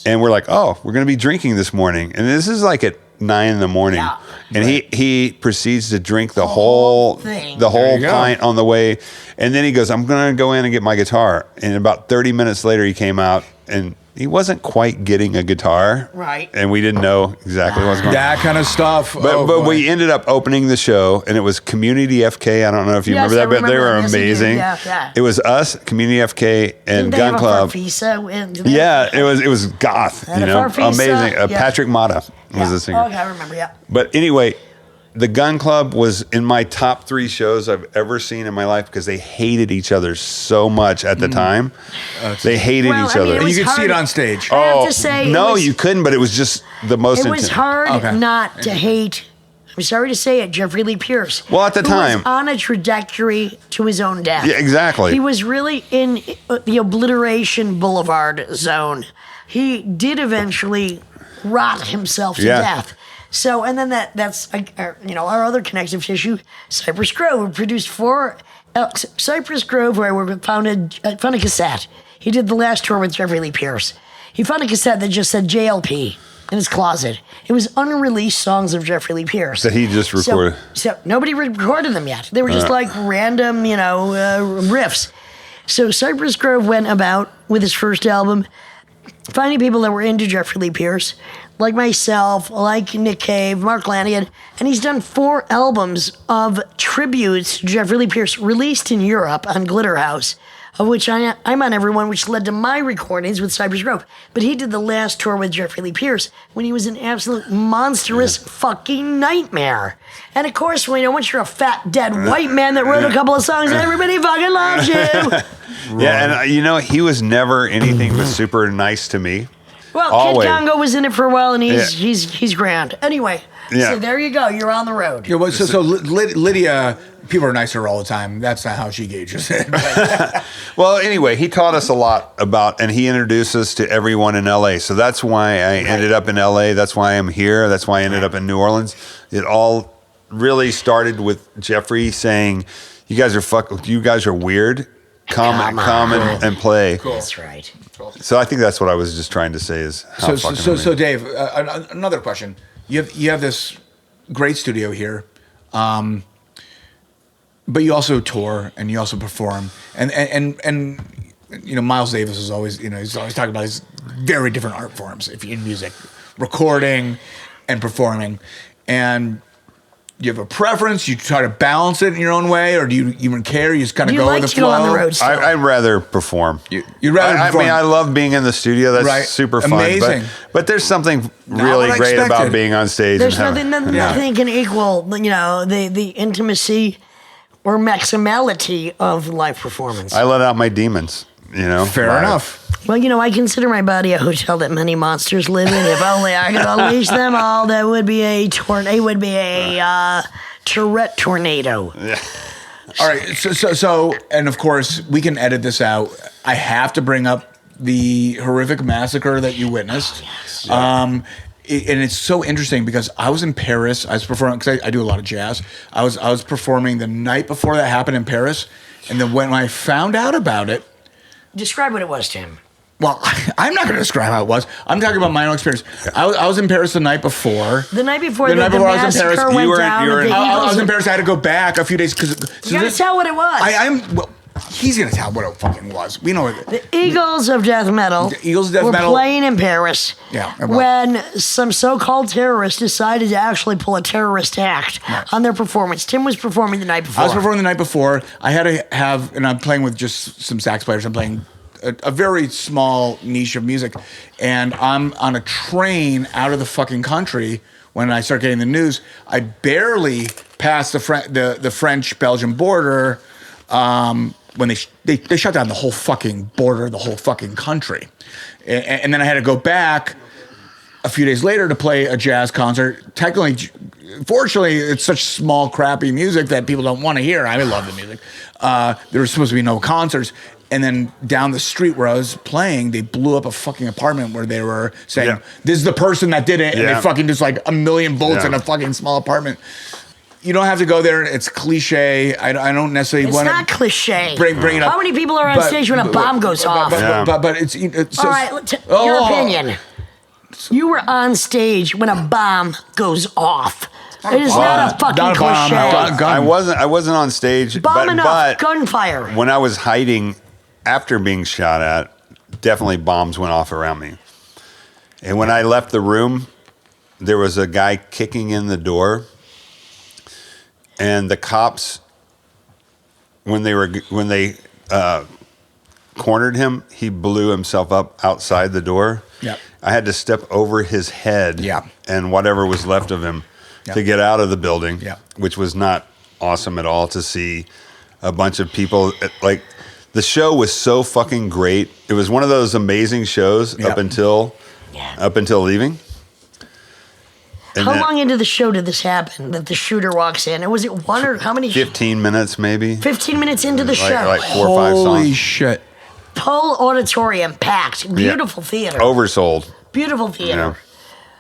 C: and we're like, "Oh, we're going to be drinking this morning," and this is like at 9 a.m.
A: Yeah.
C: And he proceeds to drink the whole pint on the way. And then he goes, "I'm going to go in and get my guitar." And about 30 minutes later, he came out and he wasn't quite getting a guitar.
A: Right.
C: And we didn't know exactly what was going on.
B: That kind of stuff.
C: But we ended up opening the show, and it was Community FK. I don't know if you remember that, but they were amazing.
A: Yeah.
C: It was us, Community FK, and Gun Club. Yeah, it was goth, amazing. Patrick Mata was the singer.
A: Okay, I remember, yeah.
C: But anyway, the Gun Club was in my top 3 shows I've ever seen in my life because they hated each other so much at the time. They hated each other.
B: And you could see it on stage.
A: I have to say,
C: you couldn't, but it was just the most intense.
A: It was hard not to hate. I'm sorry to say it, Jeffrey Lee Pierce.
C: Well, at the time,
A: was on a trajectory to his own death.
C: Yeah, exactly.
A: He was really in the obliteration boulevard zone. He did eventually rot himself to death. So, and then that's our other connective tissue, Cypress Grove, produced 4. Cypress Grove, where I found a cassette. He did the last tour with Jeffrey Lee Pierce. He found a cassette that just said JLP in his closet. It was unreleased songs of Jeffrey Lee Pierce.
C: That he just recorded.
A: So nobody recorded them yet. They were just like random, riffs. So Cypress Grove went about with his first album, finding people that were into Jeffrey Lee Pierce, like myself, like Nick Cave, Mark Lanigan, and he's done 4 albums of tributes to Jeffrey Lee Pierce released in Europe on Glitter House, of which I'm on every one, which led to my recordings with Cypress Grove. But he did the last tour with Jeffrey Lee Pierce when he was an absolute monstrous fucking nightmare. And of course, once you're a fat, dead white man that wrote a couple of songs, everybody fucking loves you.
C: Yeah, and he was never anything but super nice to me.
A: Well,
C: Always.
A: Kid Congo was in it for a while, and he's grand. Anyway, so there you go. You're on the road.
B: Yeah, well, so Lydia, people are nicer all the time. That's not how she gauges it.
C: Well, anyway, he taught us a lot and he introduced us to everyone in L.A. So that's why I ended up in L.A. That's why I'm here. That's why I ended up in New Orleans. It all really started with Jeffrey saying, "You guys are weird. Come and play."
A: Cool. That's right.
C: So I think that's what I was just trying to say is how
B: so Dave, another question. You have this great studio here, but you also tour and you also perform, and Miles Davis is always he's always talking about his very different art forms in music, recording and performing, and. Do you have a preference? You try to balance it in your own way, or do you even care? You just kind of go with the flow?
A: On the road still?
C: I'd rather perform.
B: You'd rather perform.
C: I mean, I love being in the studio. That's super fun.
B: Amazing.
C: But there's something really great about being on stage.
A: There's nothing can equal, the intimacy or maximality of live performance.
C: I let out my demons.
B: Fair enough.
A: Well, I consider my body a hotel that many monsters live in. If only I could unleash them all, that would be a Tourette tornado.
B: Yeah. All right. So, and of course, we can edit this out. I have to bring up the horrific massacre that you witnessed.
A: Yes.
B: And it's so interesting because I was in Paris. I was performing because I do a lot of jazz. I was performing the night before that happened in Paris, and then when I found out about it.
A: Describe what it was, Tim.
B: Well, I'm not going to describe how it was. I'm talking about my own experience. I was in Paris the night before.
A: The night before
B: the
A: I was in Paris,
B: I
A: was
B: in Paris. I had to go back a few days because
A: you got to tell what it was.
B: Well, he's going to tell what it fucking was. We know it.
A: The Eagles of Death Metal. Were playing in Paris.
B: Yeah.
A: When some so-called terrorists decided to actually pull a terrorist act on their performance. Tim was performing the night before.
B: I was performing the night before. I had to have, and I'm playing with just some sax players. I'm playing a very small niche of music, and I'm on a train out of the fucking country when I start getting the news. I barely passed the French-Belgian border when they shut down the whole fucking border, the whole fucking country. And then I had to go back a few days later to play a jazz concert. Fortunately, it's such small, crappy music that people don't want to hear. I love the music. There was supposed to be no concerts. And then down the street where I was playing, they blew up a fucking apartment where they were saying, this is the person that did it. And they fucking just like a million volts in a fucking small apartment. You don't have to go there. It's cliche. I don't necessarily want to.
A: It's not cliche.
B: Bring it up.
A: How many people are on stage when a bomb goes off?
B: But it's
A: all right. Your opinion. You were on stage when a bomb goes off. It is not a fucking cliche.
C: I wasn't on stage.
A: But gunfire.
C: When I was hiding after being shot at, definitely bombs went off around me. And when I left the room, there was a guy kicking in the door. And the cops, when they cornered him, he blew himself up outside the door.
B: Yep.
C: I had to step over his head and whatever was left of him to get out of the building, which was not awesome at all to see a bunch of people. Like, the show was so fucking great. It was one of those amazing shows up until leaving. And
A: how long into the show did this happen that the shooter walks in? And was it one or how many?
C: 15 minutes, maybe.
A: 15 minutes into the show.
C: Like 4 or 5 songs.
B: Holy shit.
A: Whole auditorium packed. Beautiful theater.
C: Oversold.
A: Beautiful theater.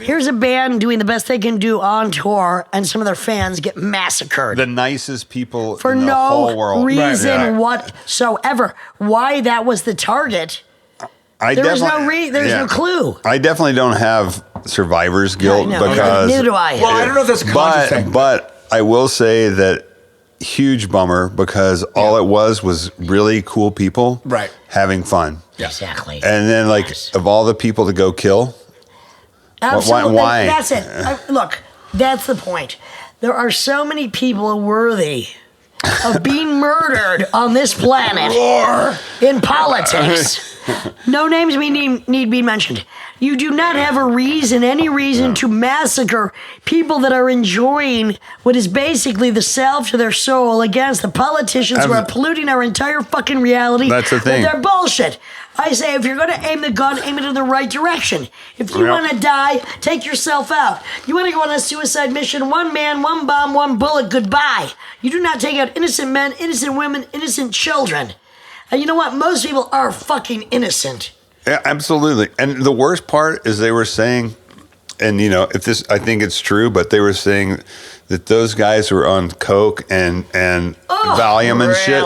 A: Here's a band doing the best they can do on tour, and some of their fans get massacred.
C: The nicest people
A: for
C: in the whole world.
A: For no reason whatsoever. Why that was the target, there's no clue.
C: I definitely don't have survivor's guilt because...
A: Neither do I.
B: Well, I don't know if that's a conscious thing.
C: But I will say that huge bummer because all it was really cool people having fun.
A: Yeah. Exactly.
C: And then, of all the people to go kill...
A: Absolutely.
C: Why?
A: That's it. Look, that's the point. There are so many people worthy of being murdered on this planet in politics. No names need be mentioned. You do not have any reason to massacre people that are enjoying what is basically the salve to their soul against the politicians who are polluting our entire fucking reality.
C: That's the thing.
A: With their bullshit. I say, if you're going to aim the gun, aim it in the right direction. If you want to die, take yourself out. You want to go on a suicide mission, one man, one bomb, one bullet, goodbye. You do not take out innocent men, innocent women, innocent children. And you know what? Most people are fucking innocent.
C: Yeah, absolutely. And the worst part is they were saying, and I think it's true, but they were saying that those guys were on coke and Valium and shit,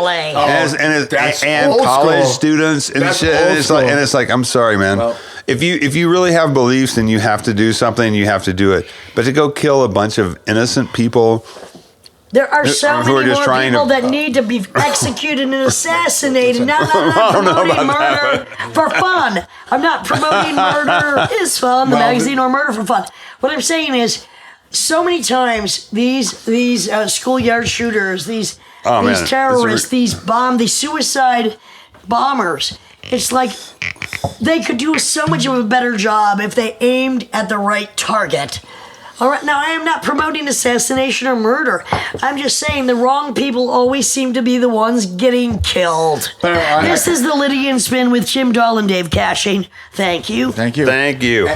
C: and college students and shit. And it's like, I'm sorry, man. Well, if you really have beliefs, then you have to do something. You have to do it. But to go kill a bunch of innocent people.
A: There are so many more people that need to be executed and assassinated. Now, I'm not promoting murder for fun. I'm not promoting Murder is Fun, the magazine, or Murder for Fun. What I'm saying is, so many times these schoolyard shooters, these terrorists, these suicide bombers, it's like they could do so much of a better job if they aimed at the right target. All right, now I am not promoting assassination or murder. I'm just saying the wrong people always seem to be the ones getting killed. This is the Lydian Spin with Jim Dahl and Dave Cashing. Thank you.
C: Thank you. Thank you.